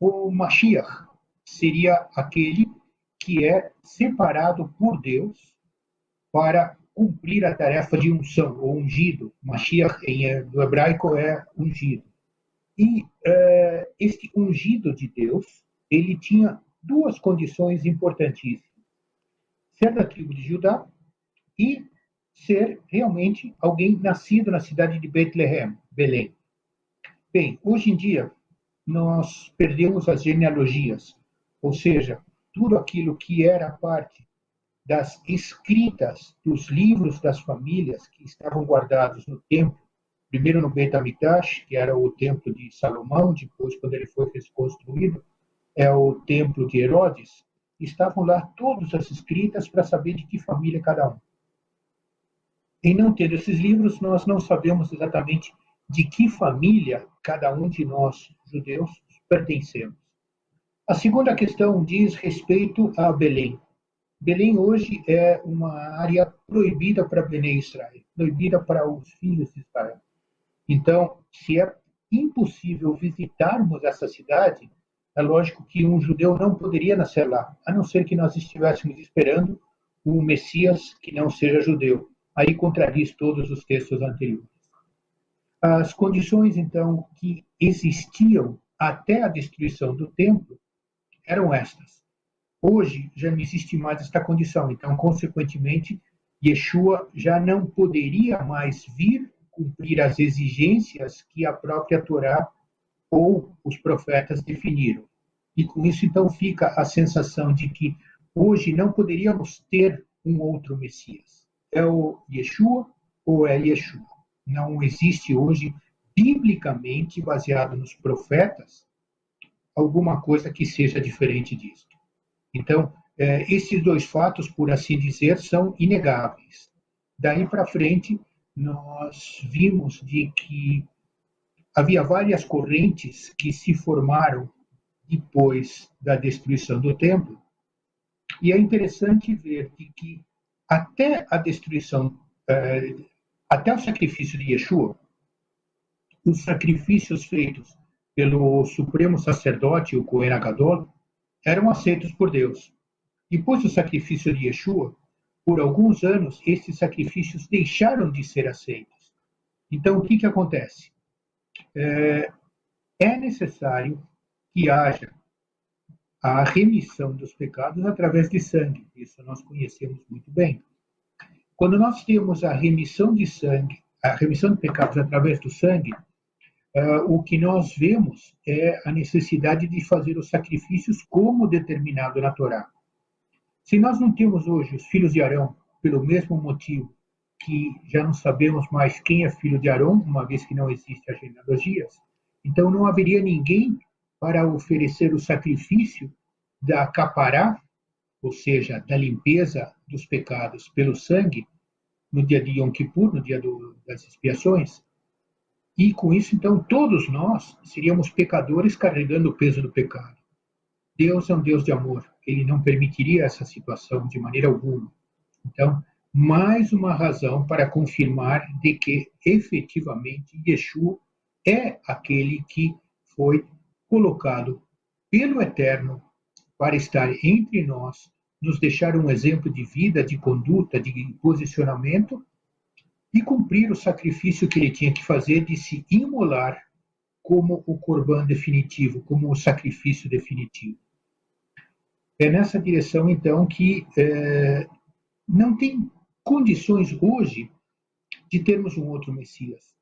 o Mashiach seria aquele que é separado por Deus para cumprir a tarefa de unção, ou ungido. Mashiach, do hebraico, é ungido. E este ungido de Deus, ele tinha duas condições importantíssimas. Ser da tribo de Judá e ser realmente alguém nascido na cidade de Betlehem, Belém. Bem, hoje em dia, nós perdemos as genealogias, ou seja, tudo aquilo que era parte das escritas dos livros das famílias que estavam guardados no templo, primeiro no Beit HaMikdash, que era o templo de Salomão, depois, quando ele foi reconstruído, é o templo de Herodes, estavam lá todas as escritas para saber de que família cada um. Em não ter esses livros, nós não sabemos exatamente de que família cada um de nós, judeus, pertencemos. A segunda questão diz respeito a Belém. Belém hoje é uma área proibida para Bnei Israel, proibida para os filhos de Israel. Então, se é impossível visitarmos essa cidade, é lógico que um judeu não poderia nascer lá, a não ser que nós estivéssemos esperando um Messias que não seja judeu. Aí contradiz todos os textos anteriores. As condições, então, que existiam até a destruição do templo eram estas. Hoje já não existe mais esta condição, então, consequentemente, Yeshua já não poderia mais vir cumprir as exigências que a própria Torá ou os profetas definiram. E com isso, então, fica a sensação de que hoje não poderíamos ter um outro Messias. É o Yeshua ou é Yeshua. Não existe hoje, biblicamente, baseado nos profetas, alguma coisa que seja diferente disso. Então, esses dois fatos, por assim dizer, são inegáveis. Daí para frente, nós vimos de que havia várias correntes que se formaram depois da destruição do templo, e é interessante ver que até a destruição, até o sacrifício de Yeshua, os sacrifícios feitos pelo supremo sacerdote, o Cohen Gadol, eram aceitos por Deus. Depois do sacrifício de Yeshua, por alguns anos, esses sacrifícios deixaram de ser aceitos. Então, o que acontece? É necessário que haja a remissão dos pecados através de sangue. Isso nós conhecemos muito bem. Quando nós temos a remissão de sangue, a remissão de pecados através do sangue, o que nós vemos é a necessidade de fazer os sacrifícios como determinado na Torá. Se nós não temos hoje os filhos de Arão, pelo mesmo motivo que já não sabemos mais quem é filho de Arão, uma vez que não existem as genealogias, então não haveria ninguém para oferecer o sacrifício da capará, ou seja, da limpeza dos pecados pelo sangue, no dia de Yom Kippur, no dia das expiações. E com isso, então, todos nós seríamos pecadores carregando o peso do pecado. Deus é um Deus de amor. Ele não permitiria essa situação de maneira alguma. Então, mais uma razão para confirmar de que, efetivamente, Yeshua é aquele que foi colocado pelo Eterno para estar entre nós, nos deixar um exemplo de vida, de conduta, de posicionamento e cumprir o sacrifício que ele tinha que fazer de se imolar como o corban definitivo, como o sacrifício definitivo. É nessa direção, então, que não tem condições hoje de termos um outro Messias.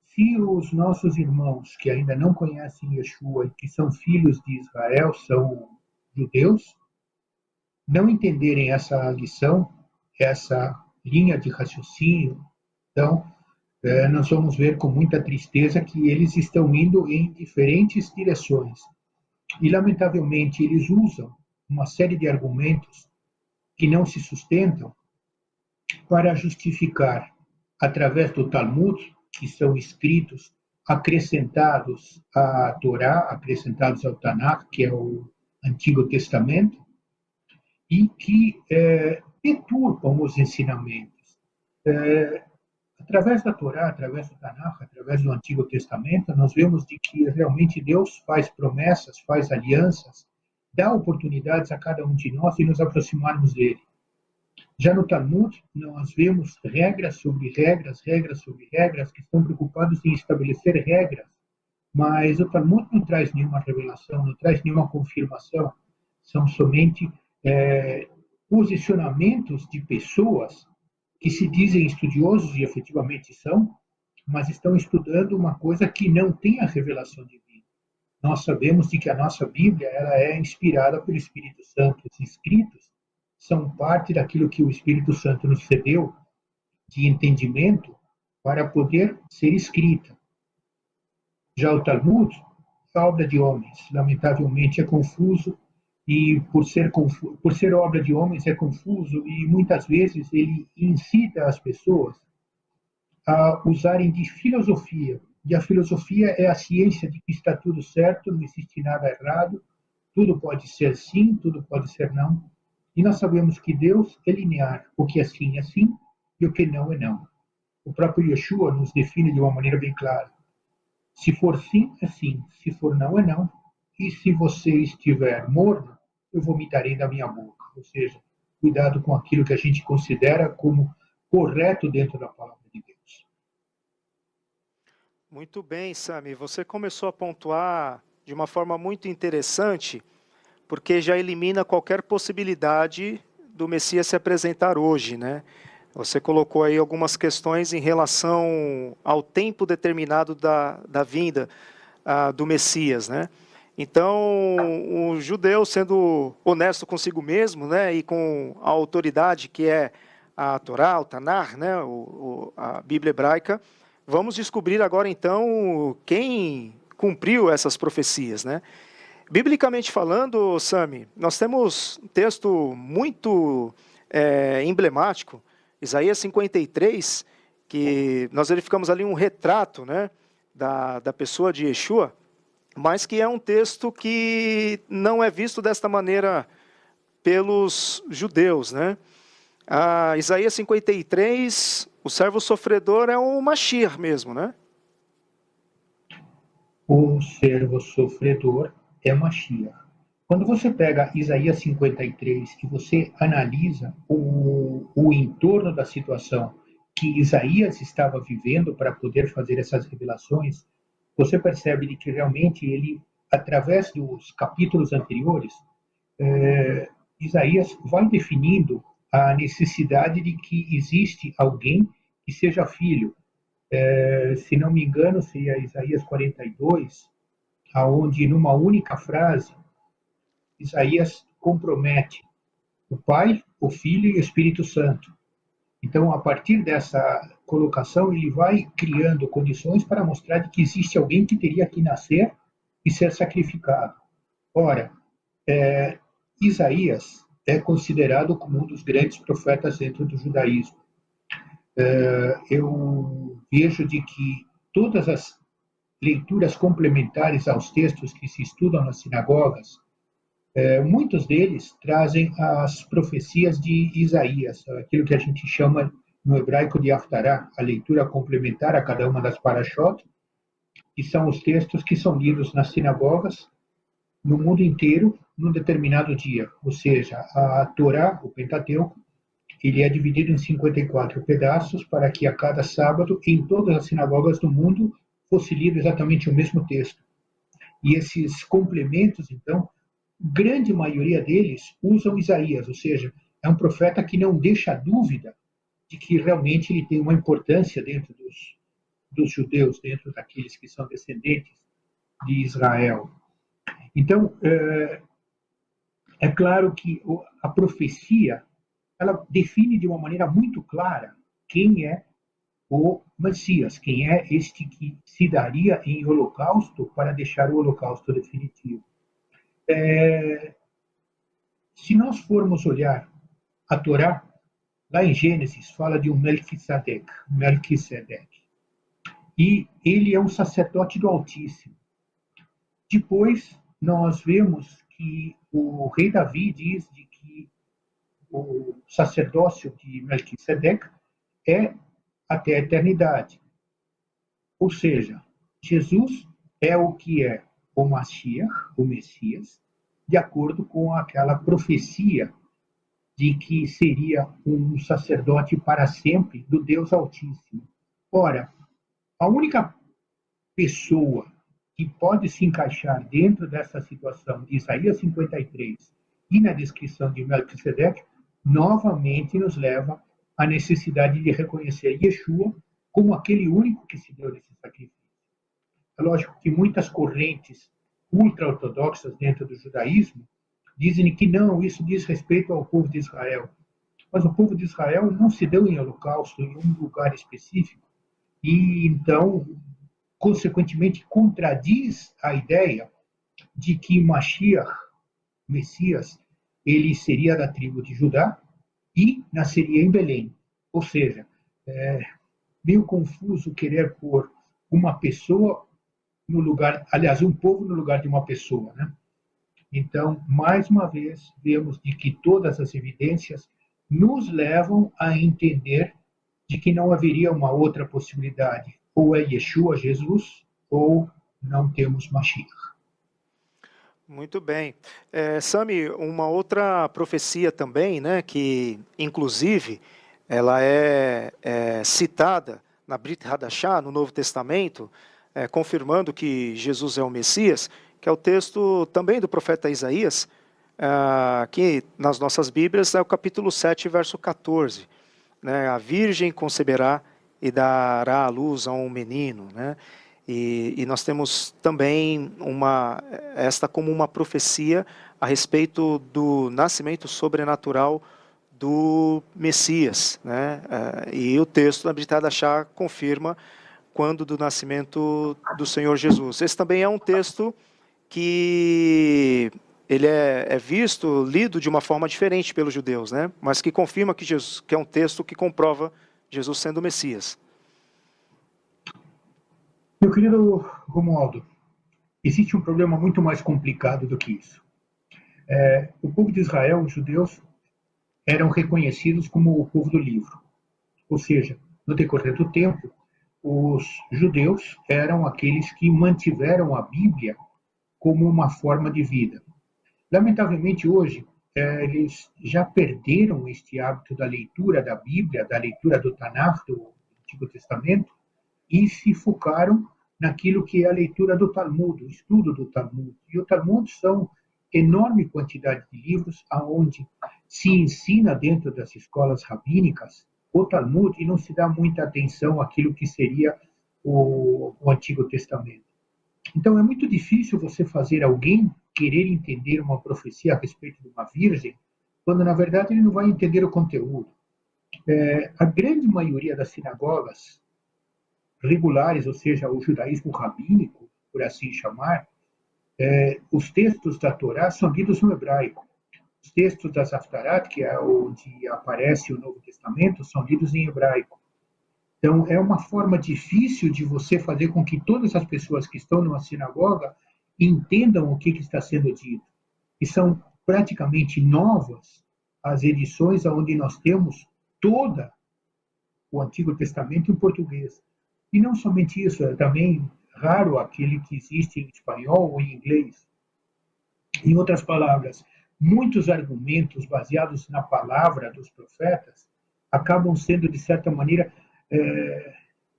Se os nossos irmãos que ainda não conhecem Yeshua e que são filhos de Israel, são judeus, não entenderem essa lição, essa linha de raciocínio, então, nós vamos ver com muita tristeza que eles estão indo em diferentes direções. E, lamentavelmente, eles usam uma série de argumentos que não se sustentam para justificar, através do Talmud, que são escritos acrescentados à Torá, acrescentados ao Tanakh, que é o Antigo Testamento, e que deturpam os ensinamentos. através da Torá, através do Tanakh, através do Antigo Testamento, nós vemos de que realmente Deus faz promessas, faz alianças, dá oportunidades a cada um de nós de nos aproximarmos dele. Já no Talmud, nós vemos regras sobre regras, regras sobre regras, que estão preocupados em estabelecer regras, mas o Talmud não traz nenhuma revelação, não traz nenhuma confirmação, são somente posicionamentos de pessoas que se dizem estudiosos, e efetivamente são, mas estão estudando uma coisa que não tem a revelação divina. Nós sabemos de que a nossa Bíblia ela é inspirada pelo Espírito Santo. Os escritos são parte daquilo que o Espírito Santo nos cedeu de entendimento para poder ser escrita. Já o Talmud é obra de homens. Lamentavelmente é confuso, e por ser obra de homens é confuso, e muitas vezes ele incita as pessoas a usarem de filosofia. E a filosofia é a ciência de que está tudo certo, não existe nada errado, tudo pode ser sim, tudo pode ser não. E nós sabemos que Deus é linear, o que é sim, e o que não é não. O próprio Yeshua nos define de uma maneira bem clara. Se for sim, é sim, se for não, é não. E se você estiver morno, eu vomitarei da minha boca. Ou seja, cuidado com aquilo que a gente considera como correto dentro da palavra de Deus. Muito bem, Sami. Você começou a pontuar de uma forma muito interessante, porque já elimina qualquer possibilidade do Messias se apresentar hoje, né? Você colocou aí algumas questões em relação ao tempo determinado da vinda do Messias, né? Então, o judeu, sendo honesto consigo mesmo, né, e com a autoridade que é a Torá, o Tanar, né, a Bíblia hebraica, vamos descobrir agora, então, quem cumpriu essas profecias, né? Biblicamente falando, Sami, nós temos um texto muito emblemático, Isaías 53, que nós verificamos ali um retrato, né, da pessoa de Yeshua, mas que é um texto que não é visto desta maneira pelos judeus, né? Isaías 53, o servo sofredor é o Mashiach mesmo, né? O servo sofredor é Mashiach. Quando você pega Isaías 53 e você analisa o entorno da situação que Isaías estava vivendo para poder fazer essas revelações, você percebe de que realmente ele, através dos capítulos anteriores, Isaías vai definindo a necessidade de que existe alguém que seja filho. Se não me engano, seria Isaías 42, aonde numa única frase Isaías compromete o Pai, o Filho e o Espírito Santo. Então, a partir dessa colocação, ele vai criando condições para mostrar que existe alguém que teria que nascer e ser sacrificado. Ora, Isaías é considerado como um dos grandes profetas dentro do judaísmo. Eu vejo de que todas as leituras complementares aos textos que se estudam nas sinagogas, muitos deles trazem as profecias de Isaías, aquilo que a gente chama no hebraico de Haftarah, a leitura complementar a cada uma das parashot, que são os textos que são lidos nas sinagogas no mundo inteiro num determinado dia. Ou seja, a Torá, o Pentateuco, ele é dividido em 54 pedaços para que a cada sábado, em todas as sinagogas do mundo, fosse lido exatamente o mesmo texto. E esses complementos, então, grande maioria deles usam Isaías, ou seja, é um profeta que não deixa dúvida de que realmente ele tem uma importância dentro dos judeus, dentro daqueles que são descendentes de Israel. Então, é claro que a profecia ela define de uma maneira muito clara quem é o Messias, quem é este que se daria em holocausto para deixar o holocausto definitivo. Se nós formos olhar a Torá, lá em Gênesis fala de um Melquisedeque, e ele é um sacerdote do Altíssimo. Depois nós vemos que o rei Davi diz de que o sacerdócio de Melquisedeque é até a eternidade. Ou seja, Jesus é o que é o Mashiach, o Messias, de acordo com aquela profecia de que seria um sacerdote para sempre do Deus Altíssimo. Ora, a única pessoa que pode se encaixar dentro dessa situação de Isaías 53 e na descrição de Melquisedeque, novamente nos leva à necessidade de reconhecer Yeshua como aquele único que se deu nesse sacrifício. É lógico que muitas correntes ultra-ortodoxas dentro do judaísmo dizem que não, isso diz respeito ao povo de Israel. Mas o povo de Israel não se deu em holocausto em um lugar específico e, então, consequentemente, contradiz a ideia de que Mashiach, Messias, ele seria da tribo de Judá e nasceria em Belém. Ou seja, meio confuso querer pôr uma pessoa no lugar, aliás, um povo no lugar de uma pessoa, né? Então, mais uma vez, vemos de que todas as evidências nos levam a entender de que não haveria uma outra possibilidade. Ou é Yeshua, Jesus, ou não temos Mashiach. Muito bem. Sami, uma outra profecia também, né, que inclusive ela é citada na Brit Hadashah, no Novo Testamento, confirmando que Jesus é o Messias, que é o texto também do profeta Isaías, que nas nossas Bíblias é o capítulo 7, verso 14. Né, a virgem conceberá e dará à luz a um menino, né? E nós temos também esta como uma profecia a respeito do nascimento sobrenatural do Messias, né? E o texto da Brit Hadashah confirma quando do nascimento do Senhor Jesus. Esse também é um texto que ele é visto, lido de uma forma diferente pelos judeus, né? Mas que confirma que é um texto que comprova Jesus sendo o Messias. Meu querido Romualdo, existe um problema muito mais complicado do que isso. O povo de Israel, os judeus, eram reconhecidos como o povo do livro. Ou seja, no decorrer do tempo, os judeus eram aqueles que mantiveram a Bíblia como uma forma de vida. Lamentavelmente, hoje, eles já perderam este hábito da leitura da Bíblia, da leitura do Tanakh, do Antigo Testamento, e se focaram naquilo que é a leitura do Talmud, o estudo do Talmud. E o Talmud são enorme quantidade de livros aonde se ensina dentro das escolas rabínicas o Talmud e não se dá muita atenção àquilo que seria o Antigo Testamento. Então é muito difícil você fazer alguém querer entender uma profecia a respeito de uma virgem, quando na verdade ele não vai entender o conteúdo. A grande maioria das sinagogas regulares, ou seja, o judaísmo rabínico, por assim chamar, os textos da Torá são lidos no hebraico. Os textos das Haftarot, que é onde aparece o Novo Testamento, são lidos em hebraico. Então, é uma forma difícil de você fazer com que todas as pessoas que estão numa sinagoga entendam o que está sendo dito. E são praticamente novas as edições onde nós temos todo o Antigo Testamento em português. E não somente isso, é também raro aquele que existe em espanhol ou em inglês. Em outras palavras, muitos argumentos baseados na palavra dos profetas acabam sendo, de certa maneira,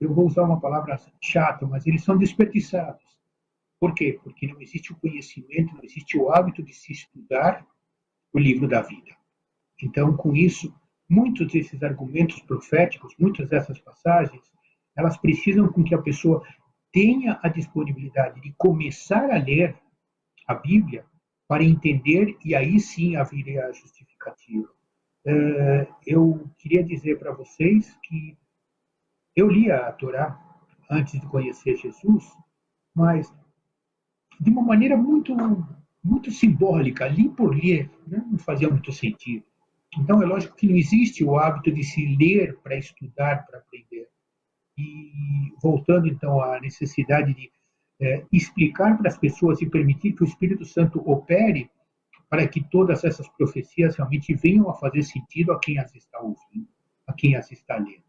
eu vou usar uma palavra chata, mas eles são desperdiçados. Por quê? Porque não existe o conhecimento, não existe o hábito de se estudar o livro da vida. Então, com isso, muitos desses argumentos proféticos, muitas dessas passagens, elas precisam com que a pessoa tenha a disponibilidade de começar a ler a Bíblia para entender e aí sim haveria a justificativa. Eu queria dizer para vocês que eu lia a Torá antes de conhecer Jesus, mas de uma maneira muito, muito simbólica, li por ler, né? Não fazia muito sentido. Então, é lógico que não existe o hábito de se ler para estudar, para aprender. E voltando, então, à necessidade de explicar para as pessoas e permitir que o Espírito Santo opere para que todas essas profecias realmente venham a fazer sentido a quem as está ouvindo, a quem as está lendo.